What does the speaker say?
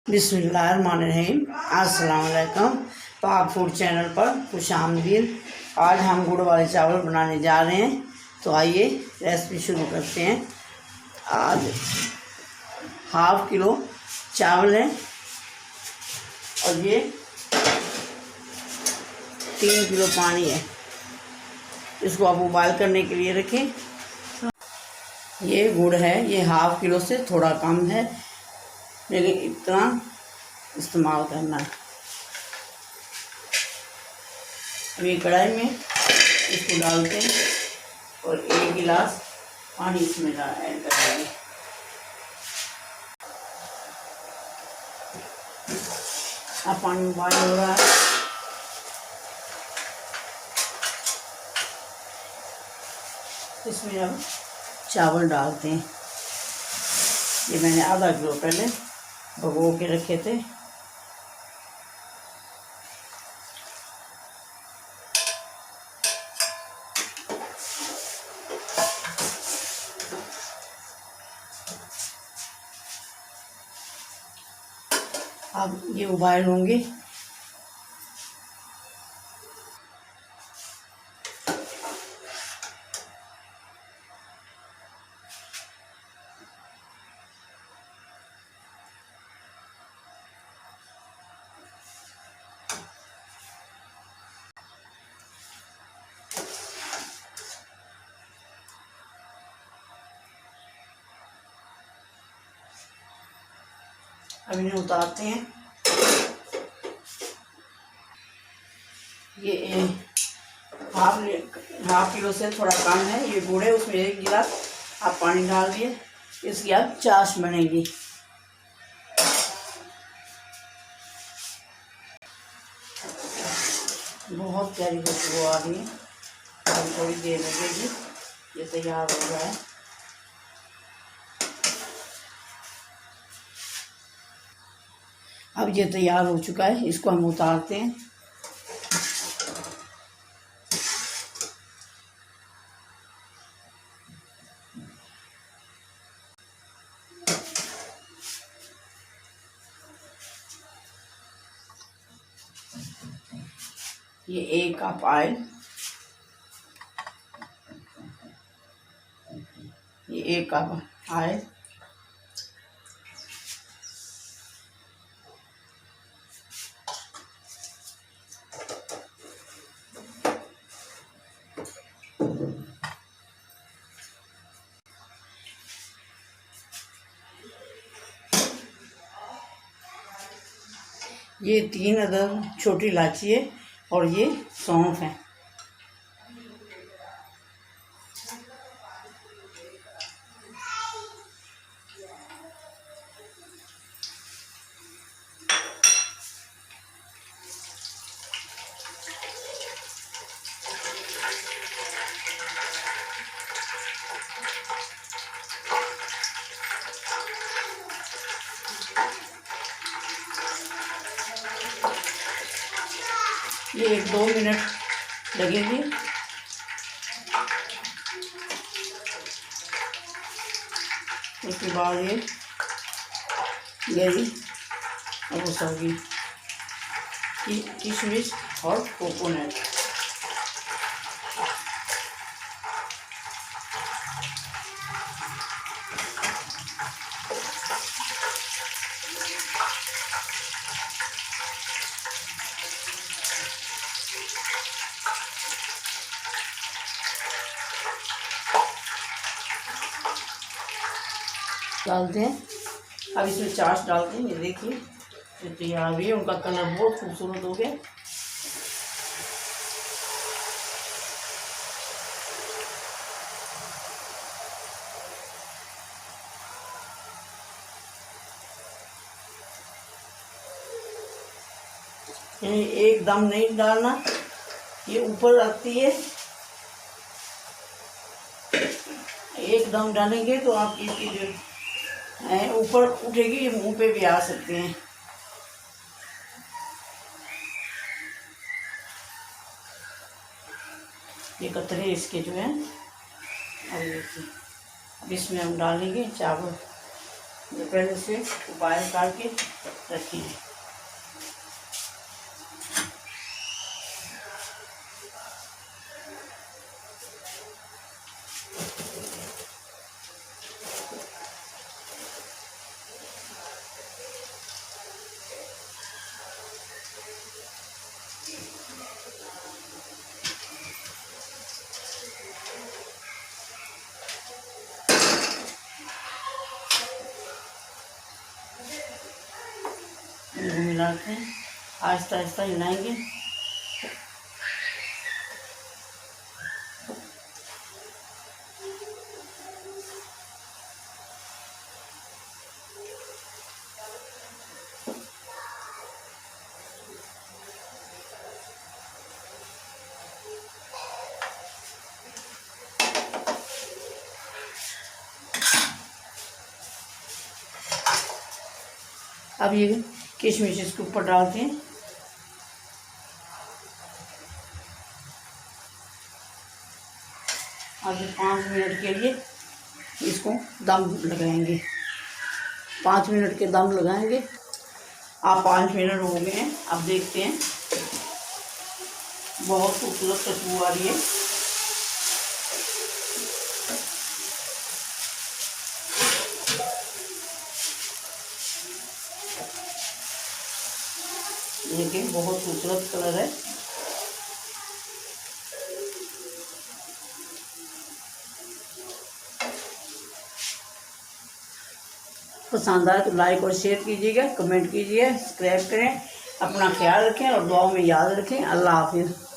बिस्मिल्लाहिर्रहमानिर्रहीम। अस्सलाम वालेकुम। पाक फूड चैनल पर खुशामदीद। आज हम गुड़ वाले चावल बनाने जा रहे हैं, तो आइए रेसिपी शुरू करते हैं। आज 1/2 किलो चावल है और ये 3 किलो पानी है। इसको आप उबाल करने के लिए रखें। ये गुड़ है, ये 1/2 किलो से थोड़ा कम है, लेकिन इतना इस्तेमाल करना है। अभी कढ़ाई में इसको डालते हैं और 1 गिलास पानी इसमें ऐड कर देंगे। अब पानी उबाल हो रहा है। इसमें अब चावल डालते हैं। ये मैंने आधा किलो पहले भिगो के रखे थे। अब ये उबाल होंगे। अब इन्हें उतारते हैं। ये हाफ किलो से थोड़ा कम है। ये गुड़ है, उसमें 1 गिलास आप पानी डाल दिए। इसकी अब चाश बनेगी। बहुत प्यारी खुशबू आ रही है। थोड़ी देर लगेगी, ये तैयार हो रहा है। अब ये तैयार हो चुका है, इसको हम उतारते हैं। ये 1 कप ऑयल, ये 1 कप ऑयल, ये 3 अदद छोटी इलायची है और ये सौंफ है। ये 1-2 मिनट लगेंगे। उसके बाद ये गई अब उसकी किशमिश और कोकोनट। डालते हैं। अब इसमें चाश डालते हैं। ये देखिए, ये तैयार भी है। उनका कलर बहुत खूबसूरत हो गया। एकदम नहीं डालना, ये ऊपर रखती है। एकदम डालेंगे तो आप इसकी जो है ऊपर उठेगी, ये मुंह पे भी आ सकते हैं। ये कतरे इसके जो है। अब इसमें हम डालेंगे चावल। जो पहले से बाहर काट के रखी है। इनको मिलाते हैं, आहिस्ता आहिस्ता हिलाएंगे। अब ये किशमिश इसके ऊपर डालते हैं। अभी 5 मिनट के लिए इसको दम लगाएंगे। 5 मिनट के दम लगाएंगे। आप 5 मिनट हो गए हैं। अब देखते हैं, बहुत खूबसूरत खुशबू आ रही है। देखिए बहुत खूबसूरत कलर है। पसंद आए तो लाइक और शेयर कीजिएगा, कमेंट कीजिए, सब्सक्राइब करें। अपना ख्याल रखें और दुआओं में याद रखें। अल्लाह हाफिज़।